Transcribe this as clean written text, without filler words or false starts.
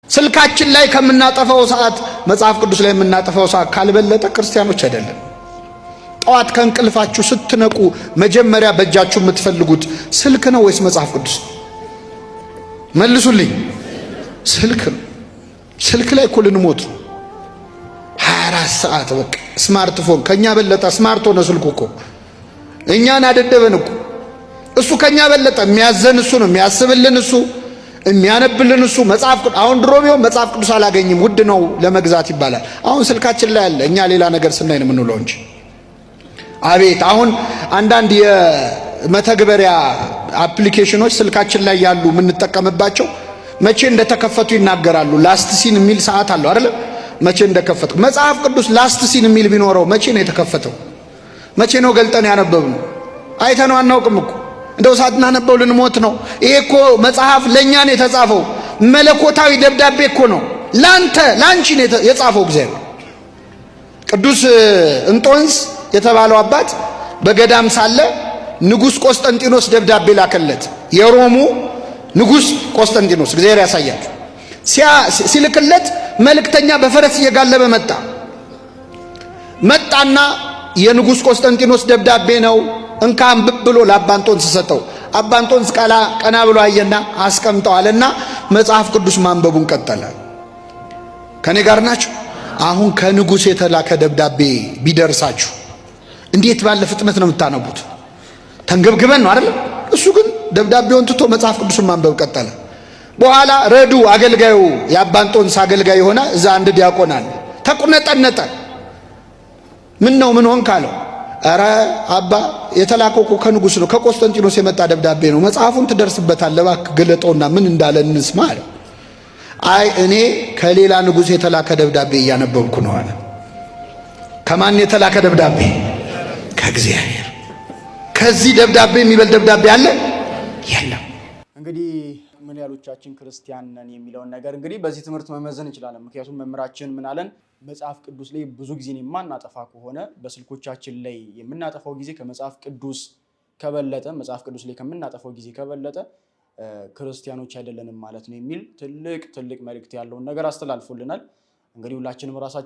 ስልካችን ላይ ከምናጠፋው ሰዓት መጽሐፍ ቅዱስ ላይ የምናጠፋው ሰዓት ካልበለጠ ክርስቲያኖች አይደለም። ጠዋት ከእንቅልፋችሁ ስትነቁ መጀመሪያ በእጃችሁ የምትፈልጉት ስልክ ነው ወይስ መጽሐፍ ቅዱስ? መልሱልኝ። ስልክ ነው። ስልክ ላይ እኮ ልንሞት 24 ሰዓት በቃ ስማርትፎን ከኛ በለጠ ስማርት ሆነ ስልኩ እኮ እኛን አደደበን እኮ። እሱ ከኛ በለጠ የሚያዘን እሱ ነው፣ የሚያስብልን እሱ፣ የሚያነብልን እሱ። መጽሐፍ ቅዱስ አሁን ድሮ ቢሆን መጽሐፍ ቅዱስ አላገኝም ውድ ነው ለመግዛት ይባላል። አሁን ስልካችን ላይ አለ። እኛ ሌላ ነገር ስናይ ነው የምንውለው እንጂ። አቤት አሁን አንዳንድ የመተግበሪያ አፕሊኬሽኖች ስልካችን ላይ ያሉ የምንጠቀምባቸው መቼ እንደተከፈቱ ይናገራሉ። ላስት ሲን የሚል ሰዓት አለው አይደል? መቼ እንደከፈቱ። መጽሐፍ ቅዱስ ላስት ሲን የሚል ቢኖረው መቼ ነው የተከፈተው? መቼ ነው ገልጠን ያነበብነው? አይተነው አናውቅም እኮ። እንደው ሳናነበው ልንሞት ነው። ይሄ እኮ መጽሐፍ ለኛ ነው የተጻፈው። መለኮታዊ ደብዳቤ እኮ ነው። ላንቺ ነው የጻፈው እግዚአብሔር። ቅዱስ እንጦንስ የተባለው አባት በገዳም ሳለ ንጉስ ቆስጠንጢኖስ ደብዳቤ ላከለት። የሮሙ ንጉስ ቆስጠንጢኖስ እግዚአብሔር ያሳያችሁ። ሲልክለት መልእክተኛ በፈረስ እየጋለበ መጣና የንጉስ ቆስጠንጢኖስ ደብዳቤ ነው እንካም ብሎ ለአባንጦንስ ሰጠው። አባንጦንስ ቀና ብሎ አየና አስቀምጠው አለና መጽሐፍ ቅዱስ ማንበቡን ቀጠለ። ከኔ ጋር ናችሁ? አሁን ከንጉስ የተላከ ደብዳቤ ቢደርሳችሁ እንዴት ባለ ፍጥነት ነው የምታነቡት? ተንገብግበን ነው አይደል? እሱ ግን ደብዳቤውን ትቶ መጽሐፍ ቅዱስን ማንበብ ቀጠለ። በኋላ ረዱ አገልጋዩ የአባንጦንስ አገልጋይ ሆነ። እዛ አንድ ዲያቆን አለ። ተቁነጠነጠ። ምን ሆንክ አለው። ኧረ አባ የተላከው እኮ ከንጉስ ነው፣ ከቆስጠንጢኖስ የመጣ ደብዳቤ ነው። መጽሐፉን ትደርስበታለህ፣ እባክህ ግለጠውና ምን እንዳለ እንስማ አለ። አይ እኔ ከሌላ ንጉስ የተላከ ደብዳቤ እያነበብኩ ነው አለ። ከማን የተላከ ደብዳቤ? ከእግዚአብሔር። ከዚህ ደብዳቤ የሚበልጥ ደብዳቤ አለ? የለም። እንግዲህ ምን ያሎቻችን ክርስቲያን ነን የሚለውን ነገር እንግዲህ በዚህ ትምህርት መመዘን እንችላለን። ምክንያቱም መምህራችን ምን አለን? መጽሐፍ ቅዱስ ላይ ብዙ ጊዜ የማናጠፋ ከሆነ በስልኮቻችን ላይ የምናጠፋው ጊዜ ከመጽሐፍ ቅዱስ ከበለጠ መጽሐፍ ቅዱስ ላይ ከምናጠፋው ጊዜ ከበለጠ ክርስቲያኖች አይደለንም ማለት ነው የሚል ትልቅ መልእክት ያለውን ነገር አስተላልፎልናል። እንግዲህ ሁላችንም ራሳችን